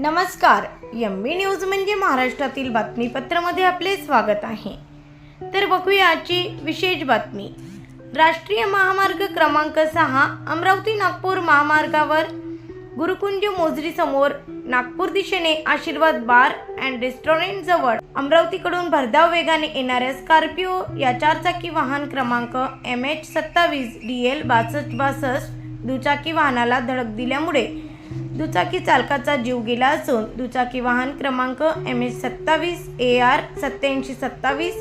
नमस्कार, MB news म्हणजे महाराष्ट्रातील बातमीपत्रामध्ये आपले स्वागत आहे। तर बघूया आजची विशेष बातमी। राष्ट्रीय महामार्ग क्रमांक 6 अमरावती नागपूर महामार्गावर गुरुकुंज मोजरी समोर नागपूर दिशेने आशीर्वाद बार अँड रेस्टॉरंट जवळ अमरावतीकडून भरधाव वेगाने येणाऱ्या स्कॉर्पिओ या चारचाकी वाहन क्रमांक MH27 DL 6262 दुचाकी वाहनाला धडक दिल्यामुळे दुचाकी चालकाचा जीव गेला असून दुचाकी वाहन क्रमांक MH27 AR 8727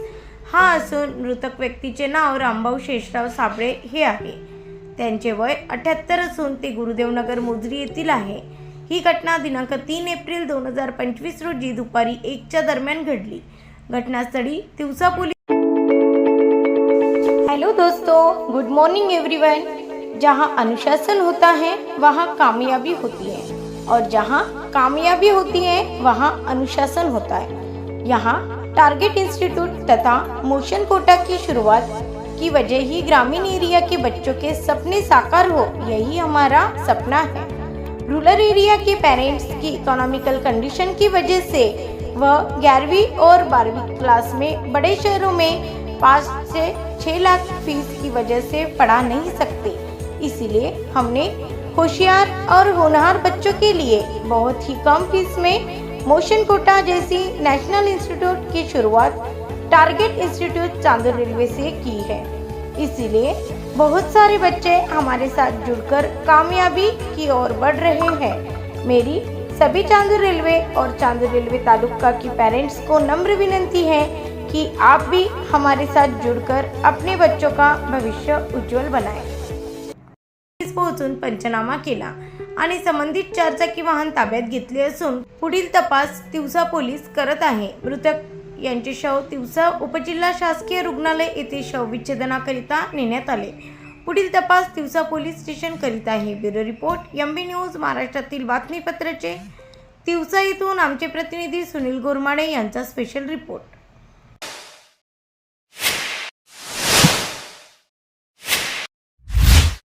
हा असून मृतक व्यक्तीचे नाव रामभाऊ शेषराव साबळे हे आहे। त्यांचे वय 78 असून ते गुरुदेवनगर मोजरी येथील आहे। ही घटना दिनांक 3 एप्रिल 2025 रोजी दुपारी 1च्या दरम्यान घडली। घटनास्थळी तिवसा पोलीस। हेलो दोस्तों, गुड मॉर्निंग एवरीवन। जहाँ अनुशासन होता है वहाँ कामयाबी होती है और जहाँ कामयाबी होती है वहाँ अनुशासन होता है। यहाँ टारगेट इंस्टीट्यूट तथा मोशन कोटा की शुरुआत की वजह ही ग्रामीण एरिया के बच्चों के सपने साकार हो, यही हमारा सपना है। रूरल एरिया के पेरेंट्स की इकोनॉमिकल कंडीशन की वजह से वह 11वीं और 12वीं क्लास में बड़े शहरों में 5 से 6 लाख फीस की वजह से पढ़ा नहीं सकते। इसीलिए हमने होशियार और होनहार बच्चों के लिए बहुत ही कम फीस में मोशन कोटा जैसी नेशनल इंस्टीट्यूट की शुरुआत टारगेट इंस्टीट्यूट चांदूर रेलवे से की है। इसीलिए बहुत सारे बच्चे हमारे साथ जुड़कर कामयाबी की ओर बढ़ रहे हैं। मेरी सभी चांदूर रेलवे और चांदूर रेलवे तालुका की पेरेंट्स को नम्र विनंती है कि आप भी हमारे साथ जुड़कर अपने बच्चों का भविष्य उज्जवल बनाएं। पोहोचून पंचनामा केला आणि संबंधित चारचाकी वाहन ताब्यात घेतले असून पुढील तपास तिवसा पोलीस करत आहे। मृतक यांचे शव तिवसा उपजिल्हा शासकीय रुग्णालय येथे शवविच्छेदनाकरिता नेण्यात आले। पुढील तपास तिवसा पोलीस स्टेशन करीत आहे। ब्युरो रिपोर्ट एमबी न्यूज महाराष्ट्रातील बातमीपत्राचे तिवसा येथून आमचे प्रतिनिधी सुनील गोरमाडे यांचा स्पेशल रिपोर्ट।